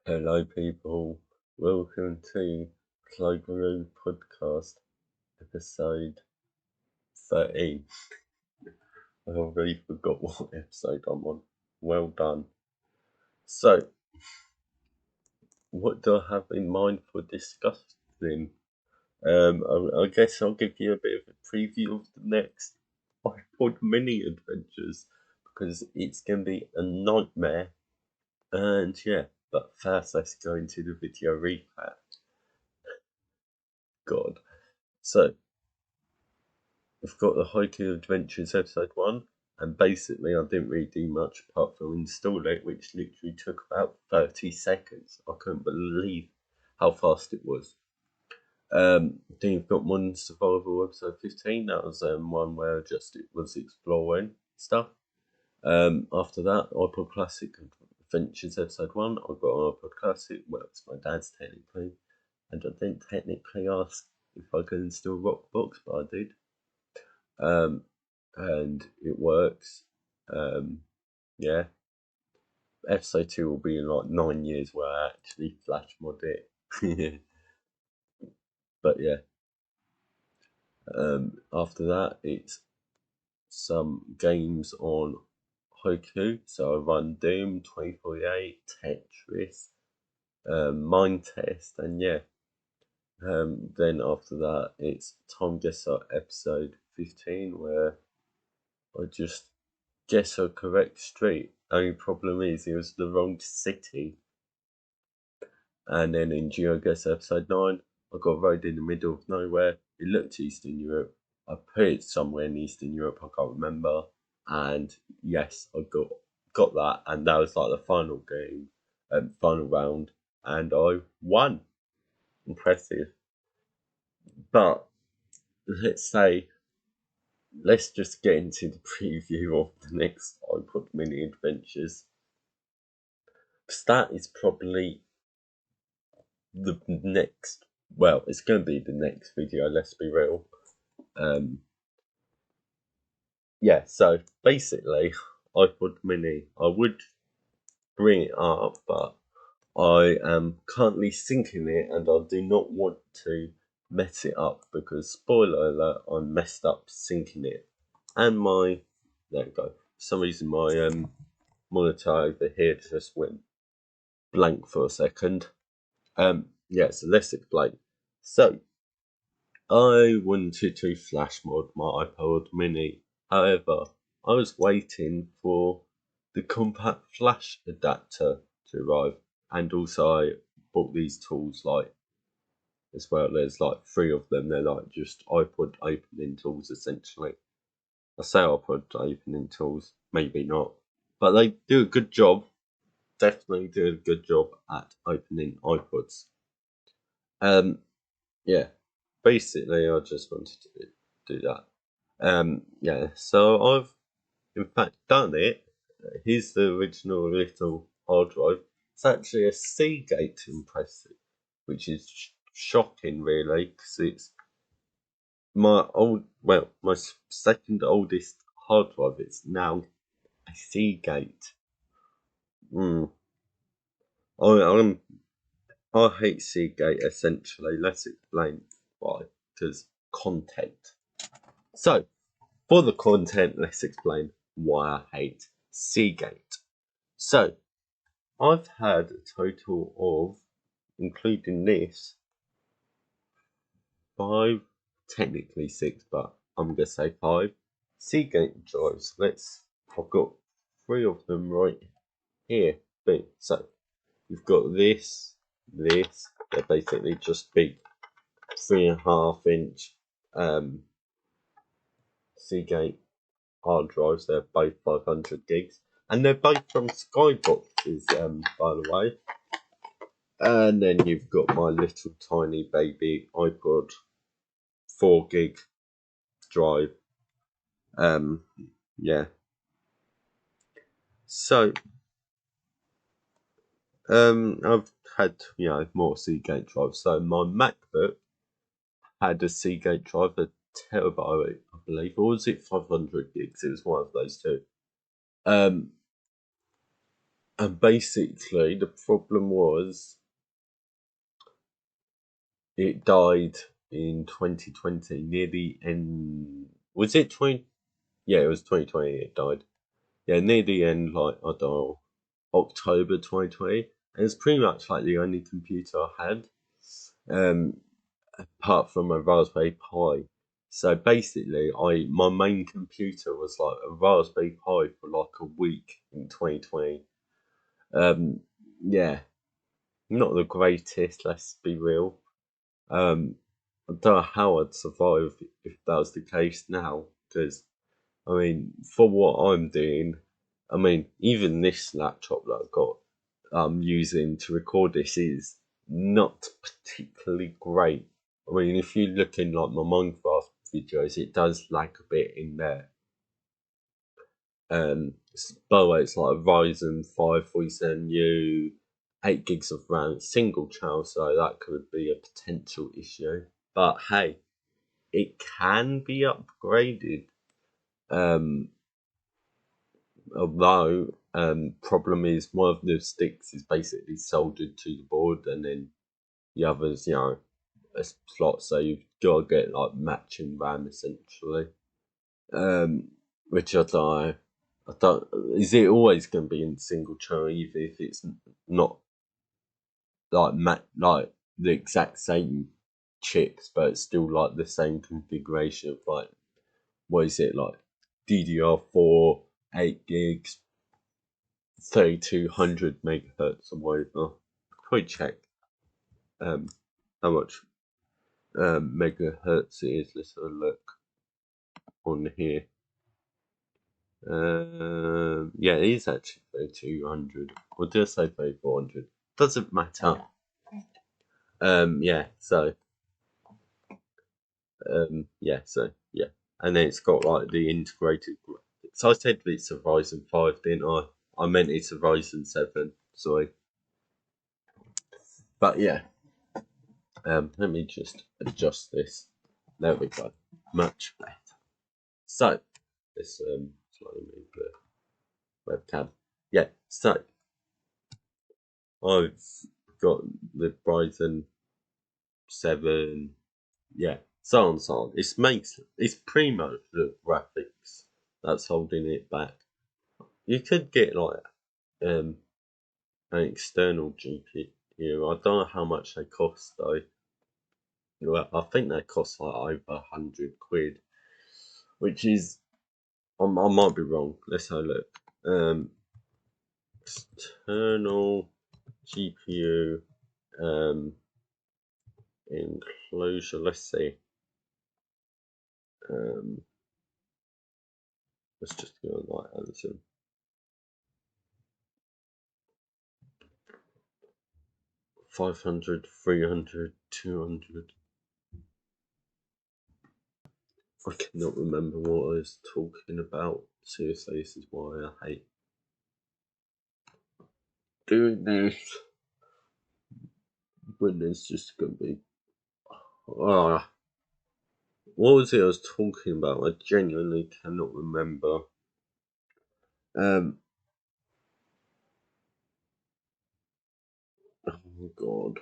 Hello, people. Welcome to Clygro Podcast, episode 13. I already forgot what episode I'm on. Well done. So, what do I have in mind for discussing? I guess I'll give you a bit of a preview of the next iPod mini adventures because it's going to be a nightmare. And yeah, but first let's go into the video recap. God. So, we've got the Haiku Adventures episode 1, and basically I didn't really do much apart from install it, which literally took about 30 seconds. I couldn't believe how fast it was. Then you've got Modern Survival episode 15, that was one where it was exploring stuff. After that, iPod Classic Adventures episode 1, I got an iPod Classic, well it's my dad's technically, and I didn't technically ask if I could install Rockbox, but I did. And it works. Yeah. Episode 2 will be in like 9 years where I actually flash mod it. But yeah. After that, it's some games on Haiku. So I run Doom 2048, Tetris, Mind Test, and yeah. Then after that, it's Time Guesser episode 15, where I just guess a correct street. Only problem is it was the wrong city. And then in GeoGuess episode 9, I got a road in the middle of nowhere. It looked Eastern Europe. I put it somewhere in Eastern Europe, I can't remember. And yes, I got that, and that was like the final game, final round, and I won. Impressive. But let's just get into the preview of the next iPod mini adventures. That is probably the next, well, it's going to be the next video, let's be real. Yeah, so basically, iPod mini, I would bring it up, but I am currently syncing it and I do not want to mess it up because, spoiler alert, I messed up syncing it. And there we go. For some reason, my monitor over here just went blank for a second. Yeah, so let's explain. So, I wanted to flash mod my iPod mini. However, I was waiting for the compact flash adapter to arrive, and also I bought these tools as well. There's like 3 of them. They're like just iPod opening tools essentially. I say iPod opening tools, maybe not, but they do a good job. Definitely do a good job at opening iPods. Yeah, basically I just wanted to do that. Yeah, so I've in fact done it. Here's the original little hard drive. It's actually a Seagate impressive, which is shocking really, because it's my second oldest hard drive. It's now a Seagate. I hate Seagate essentially. Let's explain why. Because content. So, for the content, let's explain why I hate Seagate. So, I've had a total of, including this, 5, technically 6, but I'm going to say 5 Seagate drives. I've got 3 of them right here. Boom. So, you've got this, they're basically just big 3.5 inch Seagate hard drives. They're both 500 gigs, and they're both from Skyboxes, by the way. And then you've got my little tiny baby iPod 4 gig drive. Yeah. So, I've had more Seagate drives. So my MacBook had a Seagate drive, a terabyte, I believe, or was it 500 gigs? It was one of those two. And basically, the problem was it died in 2020, near the end. Was it 20? Yeah, it was 2020 it died. Yeah, near the end, like, I don't know, October 2020. And it's pretty much like the only computer I had, apart from a Raspberry Pi. So basically, my main computer was like a Raspberry Pi for like a week in 2020. Um, yeah, not the greatest, let's be real. I don't know how I'd survive if that was the case now, because I mean, for what I'm doing, I mean, even this laptop that I've got, I'm using to record this is not particularly great. I mean, if you look in like my Minecraft videos, it does lag a bit in there. By the way, it's like a Ryzen 5 47U, 8 gigs of RAM, single channel, so that could be a potential issue. But hey, it can be upgraded. Um, Although, problem is one of the sticks is basically soldered to the board, and then the others, a slot. So you've got to get like matching RAM essentially. Which I don't know. I don't. Is it always going to be in single channel, even if it's not like like the exact same chips, but it's still like the same configuration of like, what is it, like DDR4, 8 gigs, 3200 megahertz or whatever. Probably check how much megahertz it is. Let's have a look on here. Yeah, it is actually 3200. Or did I say 3400? Doesn't matter. Yeah, so yeah, and then it's got like the integrated. So I said it's a Ryzen 5, didn't I? I meant it's a Ryzen 7. Sorry, but yeah. Let me just adjust this. There we go. Much better. So let's slightly move the webcam. Yeah. So I've got the Ryzen 7. Yeah. So on so on. It's pretty much the graphics that's holding it back. You could get like an external GPU. I don't know how much they cost though. Well, I think they cost like over £100, which is, I might be wrong. Let's have a look. External GPU enclosure. Let's see. Let's just go on like Amazon. 500, 300, 200. I cannot remember what I was talking about. Seriously, this is why I hate doing this. When there's just going to be. What was it I was talking about? I genuinely cannot remember. Oh God.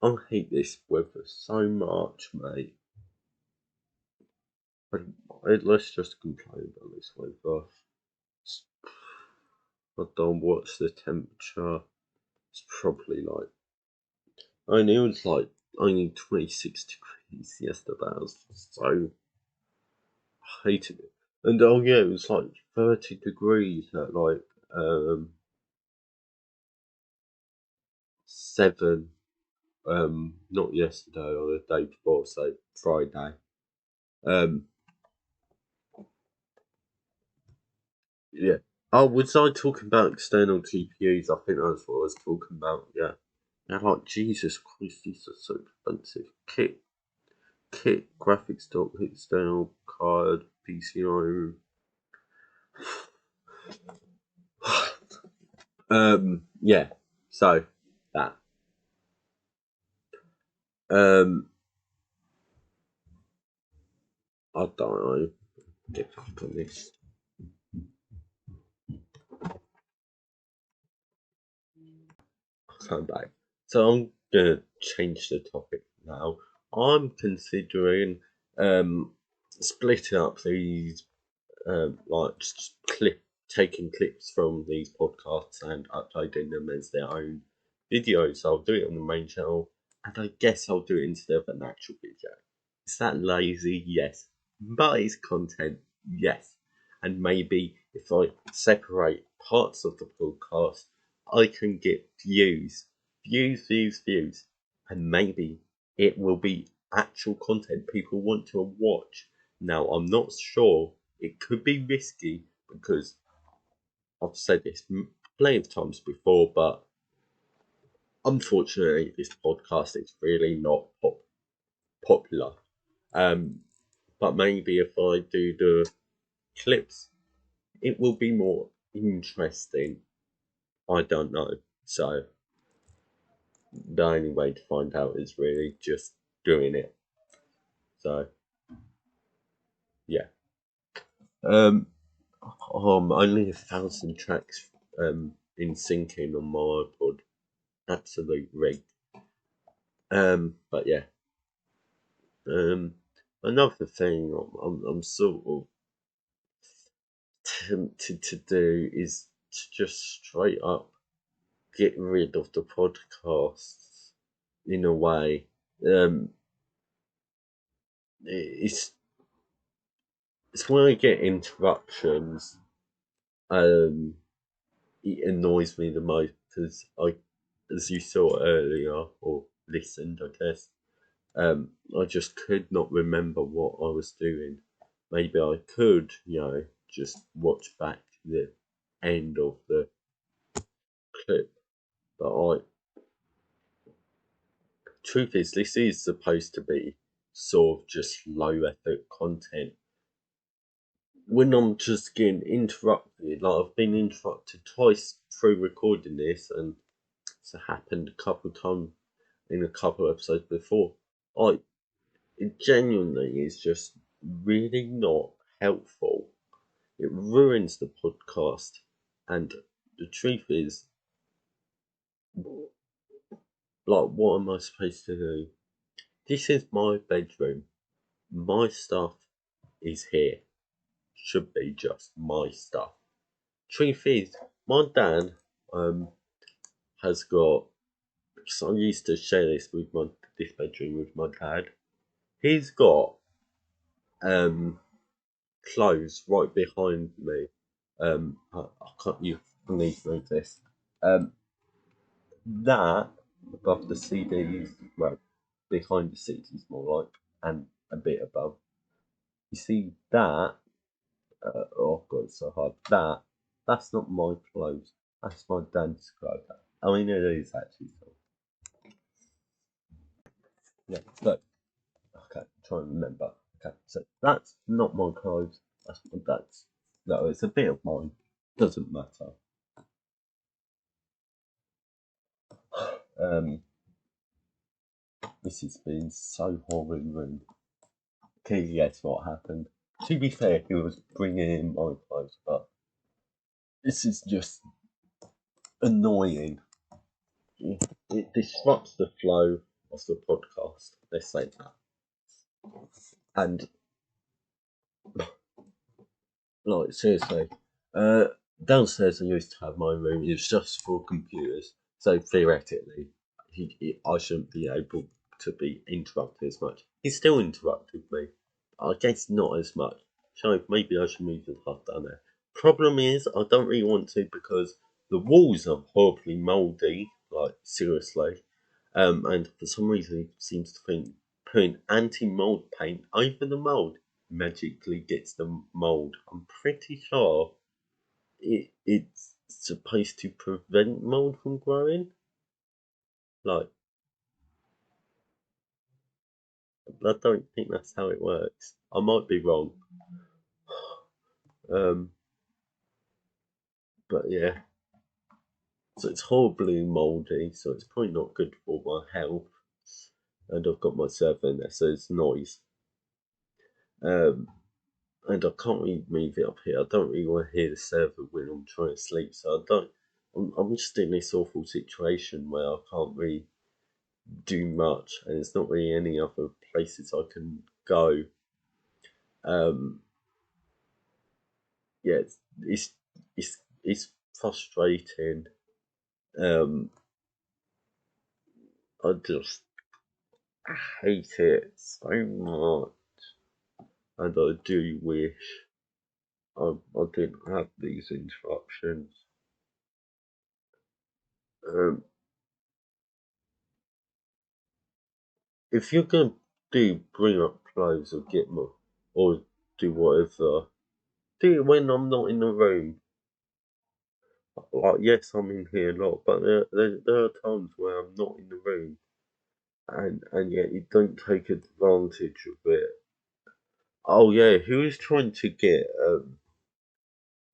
I hate this weather so much, mate. Let's just complain about this weather. I don't watch the temperature. It's probably like, I mean, it was like only 26 degrees yesterday. I was so hated it. And oh yeah, it was like 30 degrees at like 7. Not yesterday or the day before, so Friday. Yeah. Oh, was I talking about external GPUs? I think that's what I was talking about. Yeah. They're like, Jesus Christ, these are so expensive. Kit, graphics dock, external card, PCI. Yeah. So that. Um, I don't know. Get back on this. Come back. So I'm gonna change the topic now. I'm considering splitting up these like taking clips from these podcasts and uploading them as their own videos. I'll do it on the main channel, and I guess I'll do it instead of an actual video. Is that lazy? Yes. But it's content? Yes. And maybe if I separate parts of the podcast, I can get views. Views. And maybe it will be actual content people want to watch. Now, I'm not sure. It could be risky because I've said this plenty of times before, but unfortunately, this podcast is really not popular. But maybe if I do the clips, it will be more interesting. I don't know. So the only way to find out is really just doing it. So yeah. Only 1,000 tracks in syncing on my iPod. Absolute rig. But yeah. Another thing I'm sort of tempted to do is to just straight up get rid of the podcasts in a way. It's when I get interruptions. It annoys me the most because as you saw earlier or listened, I guess, I just could not remember what I was doing. Maybe I could, just watch back the end of the clip, but truth is, this is supposed to be sort of just low effort content. When I'm just getting interrupted, like I've been interrupted twice through recording this, and it's happened a couple of times in a couple of episodes before. It genuinely is just really not helpful. It ruins the podcast, and the truth is, like, what am I supposed to do? This is my bedroom. My stuff is here. Should be just my stuff. Truth is, my dad has got. So I used to share this bedroom with my dad. He's got clothes right behind me. I can't. You need to move this. That above the CDs, well, behind the CDs more like, and a bit above. You see that? Oh god, it's so hard. That's not my clothes. That's my dad's clothes. I mean, it is actually. So. Yeah, look. Okay, try and remember. Okay, so that's not my clothes. That's my dad's. No, it's a bit of mine. Doesn't matter. This has been so horribly rude. Can you guess what happened? To be fair, he was bringing in my clothes, but this is just annoying. It disrupts the flow of the podcast. Let's say that. And like seriously, downstairs I used to have my room. It's just for computers, so theoretically, I shouldn't be able to be interrupted as much. He still interrupted me. I guess not as much. So maybe I should move the stuff down there. Problem is, I don't really want to because the walls are horribly mouldy. Like seriously, and for some reason he seems to think putting anti-mold paint over the mold magically gets the mold. I'm pretty sure it's supposed to prevent mold from growing. Like, I don't think that's how it works. I might be wrong. But yeah. So it's horribly mouldy, so it's probably not good for my health. And I've got my server in there, so it's noise. And I can't really move it up here. I don't really want to hear the server when I'm trying to sleep, so I don't. I'm just in this awful situation where I can't really do much, and there's not really any other places I can go. Yeah, it's frustrating. I just hate it so much, and I do wish I didn't have these interruptions. If you're gonna bring up clothes or get more or do whatever, do it when I'm not in the room. Like, yes, I'm in here a lot, but there are times where I'm not in the room, and yet you don't take advantage of it. Oh yeah, who was trying to get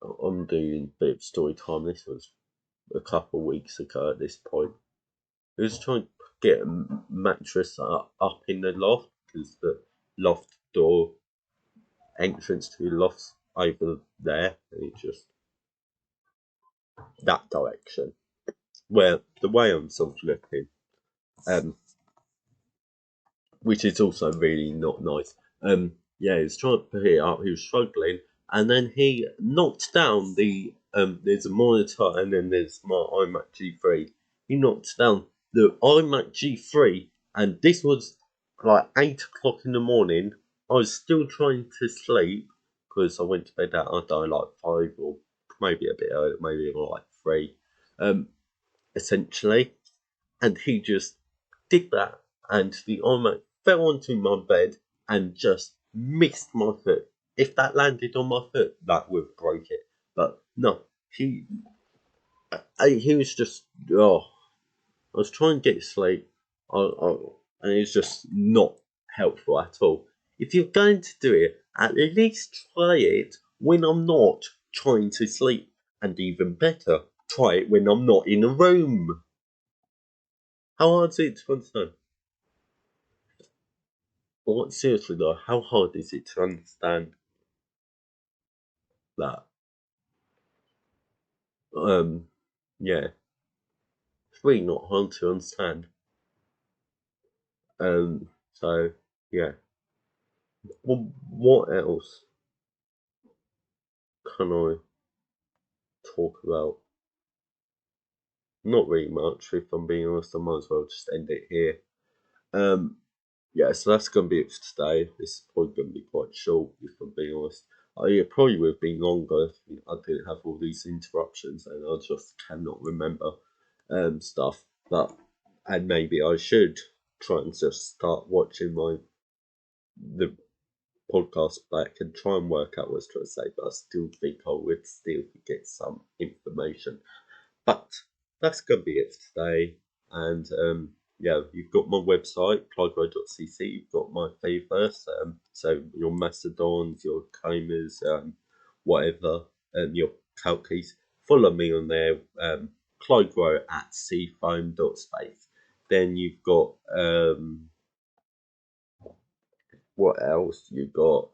I'm doing a bit of story time. This was a couple of weeks ago at this point. Who was trying to get a mattress up in the loft because the loft door entrance to the loft's over there, and it just that direction. Where the way I'm sort of looking, um, which is also really not nice. Yeah, he's trying to put it up. He was struggling, and then he knocked down the There's a monitor, and then there's my iMac G3. He knocked down the iMac G3, and this was like 8 o'clock in the morning. I was still trying to sleep because I went to bed at I don't know, like 5 or maybe a bit earlier, maybe like 3. Essentially, and he just did that, and the iMac fell onto my bed and just missed my foot. If that landed on my foot, that would have broke it. But no, he was just I was trying to get sleep, and it's just not helpful at all. If you're going to do it, at least try it when I'm not trying to sleep, and even better, try it when I'm not in a room. How hard is it to understand? What seriously though, how hard is it to understand that? Yeah, it's really not hard to understand. So yeah. Well, what else can I talk about? Not really much, if I'm being honest. I might as well just end it here. Um, yeah, so that's going to be it for today. This is probably going to be quite short, if I'm being honest. It probably would have been longer if I didn't have all these interruptions, and I just cannot remember stuff. And maybe I should try and just start watching the podcast back and try and work out what I was trying to say. But I still think I would still get some information. But that's going to be it for today. And yeah, you've got my website, clygro.cc. You've got my favourites, so your Mastodons, your Comas, whatever, your Calkies. Follow me on there, Clygro at seafoam.space. Then you've got, what else? You've got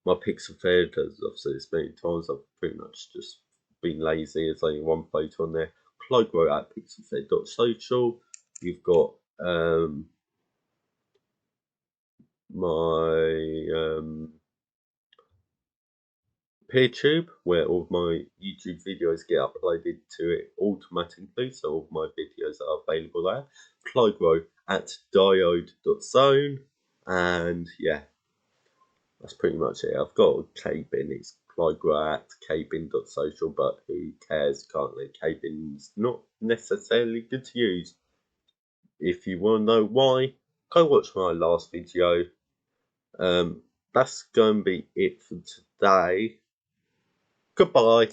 my Pixel Fed, as I've said this many times, I've pretty much just been lazy. There's only one photo on there. Clygro at pixelfed.social. You've got my PeerTube, where all of my YouTube videos get uploaded to it automatically, so all of my videos are available there. Clygro at diode.zone, and yeah, that's pretty much it. I've got a K-bin, it's Clygro at kbin.social, but who cares currently? K-bin's not necessarily good to use. If you want to know why, go watch my last video. That's going to be it for today. Goodbye.